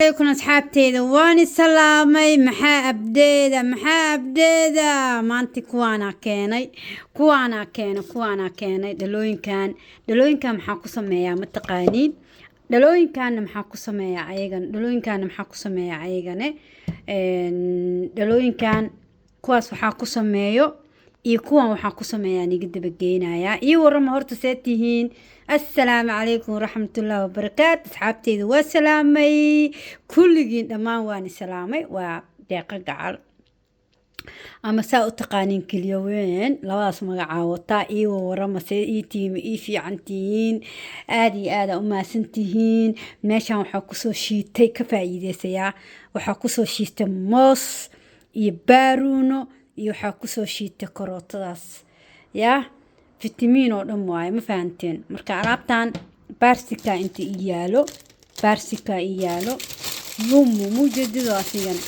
عليكم أصحابتي واني سلامي محا أبديدا ما أنت كوانا كيني دلوين كان محا كسميا متقانين دلوين كان محا كسميا أيغان دلوين كان كواس waxaa ku sameeyo iyo kuwan waxaa ku sameeyaa nigada bageenaya iyo warama horta seetihiin assalaamu calaykum waraxmatullaahi wabarakaatu asxaabteyda waa salaamay kulligiin dhammaan waan salaamay waa deeqa gacal ama saa u taqaaniin keliya weyn labadaas magacaa wataa iyo warama see ii tiimi ii fiicantihiin aad iyo aad u maasantihiin meeshaan waxaa kusoo shiitay ka faa'iideysayaa waxaa kusoo shiitay moos iyo baaruuno iyo waxaa kusoo shiitay karootadaas yaa fitamiin oo dhan waaye ma fahanteen marka alaabtan baarsika inta ii yaalo mujeedido asigana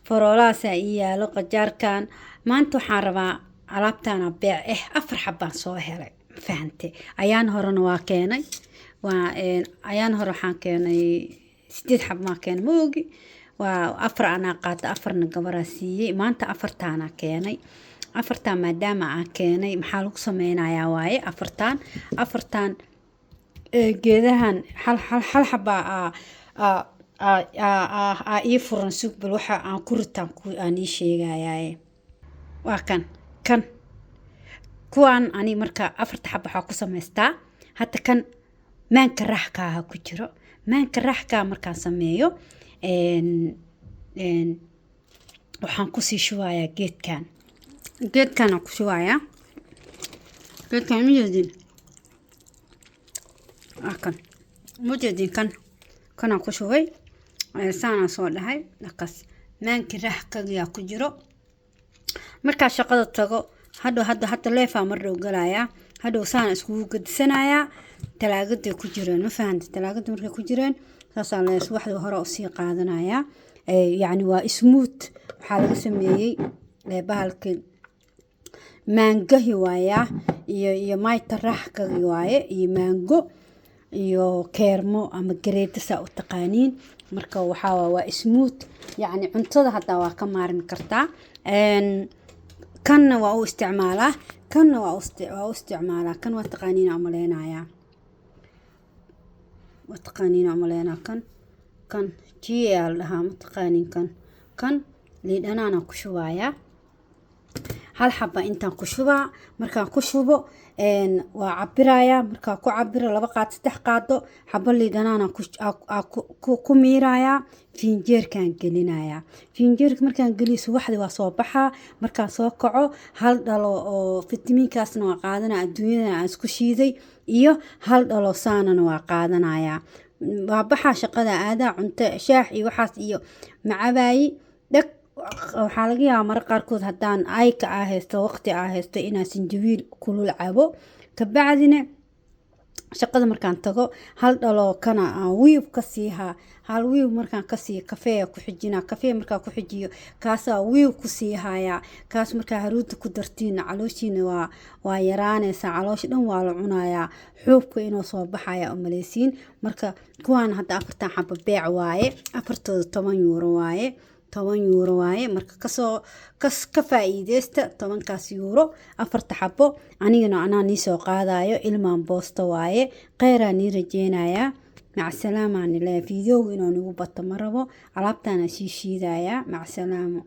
farolaasa ii yaalo qajaarkan maanta waxaan rabaa alaabtana beec 4 xabaan soo helay ma fahante ayaan horena waa keenay ayaan hore waxaan keenay 8 xab ma keenay moogi waa 4 ana qaata 4na gabaraa siiyay maanta 4taana keenay 4taan maadaama aan keenay maxaa lagu sameynayaa waaye 4taan geedahan hal xaba ii furan sugbal waxa aan ku ritaan aan ii sheegayaa waa kan kuwan ani marka 4 xab waxa ku sameystaa hata kan maanka raxka ku jiro maanka raxka markaan sameeyo waxaan ku sii shubayaa geedkan aan ku shubayaa geedkan mujeedin kan aan ku shubay saana soo dhahay dhaqas maanka raxka ku jiro marka shaqada tago hadda leefa mar dhow galayaa hadhow saana iskugu gadisanayaa talaagada ku jireen ma fahanti talaagada markay ku jireen saasaan lees waxda hore u sii qaadanayaa yani waa smooth waxaa laga sameeyey bahalka maangahi waaya iyo mayta raxkagi waaye iyo maango iyo keermo ama gareeda saa u taqaaniin marka waxaa waa smooth yani cuntada hadda waa ka maarmi kartaa kanna waa u isticmaalaa kan waa taqaaniin umaleynaa kan jiyaal dhahaa ma taqaaniin kan liidhanaana ku shubayaa hal xaba intaan ku shubaa markaan ku shubo waa cabirayaa markaan ku cabiro 2 qaad 3 qaado xaba liidhanaana ku miirayaa fiinjeerkaan gelinayaa fiinjeerka markaan geliyo waxda waa soo baxaa markaan soo kaco hal dhalo oo fitamiinkaasna waa qaadanaa adduunyada aan isku shiiday iyo hal dhalo saanana waa qaadanayaa waa baxaa shaqada aadaa cunto shaax iyo waxaas iyo macabaayi dhag waxaa laga yaabaa mararka qaarkood haddaan ayka haysto waqti haysto inaan sinjabiil kulul cabo kabacdina shaqada markaan tago hal dhalo kana aan wiib ka siihaa hal wiib markaan ka siiyo kafee ku xijinaa kafee markaan ku xijiyo kaasaa wiib ku siihayaa kaas markaa haruuda ku dartiina calooshiina waa yaraanaysaa caloosha dhan waa la cunayaa xuubka inuu soo baxaya umaleysiin marka kuwaan hadda 4 xaba beec waaye 4tooda 10 euro waaye 10 euro waaye marka ka faa'iideysta 10kaas euro 4 xabo anigana anaa nii soo qaadayo ilmaan boosto waaye qeyraan nii rajeynayaa mac salaamaan ilaa fiidiyowga inuu nagu bato ma rabo alaabtaana sii shiidayaa mac salaamo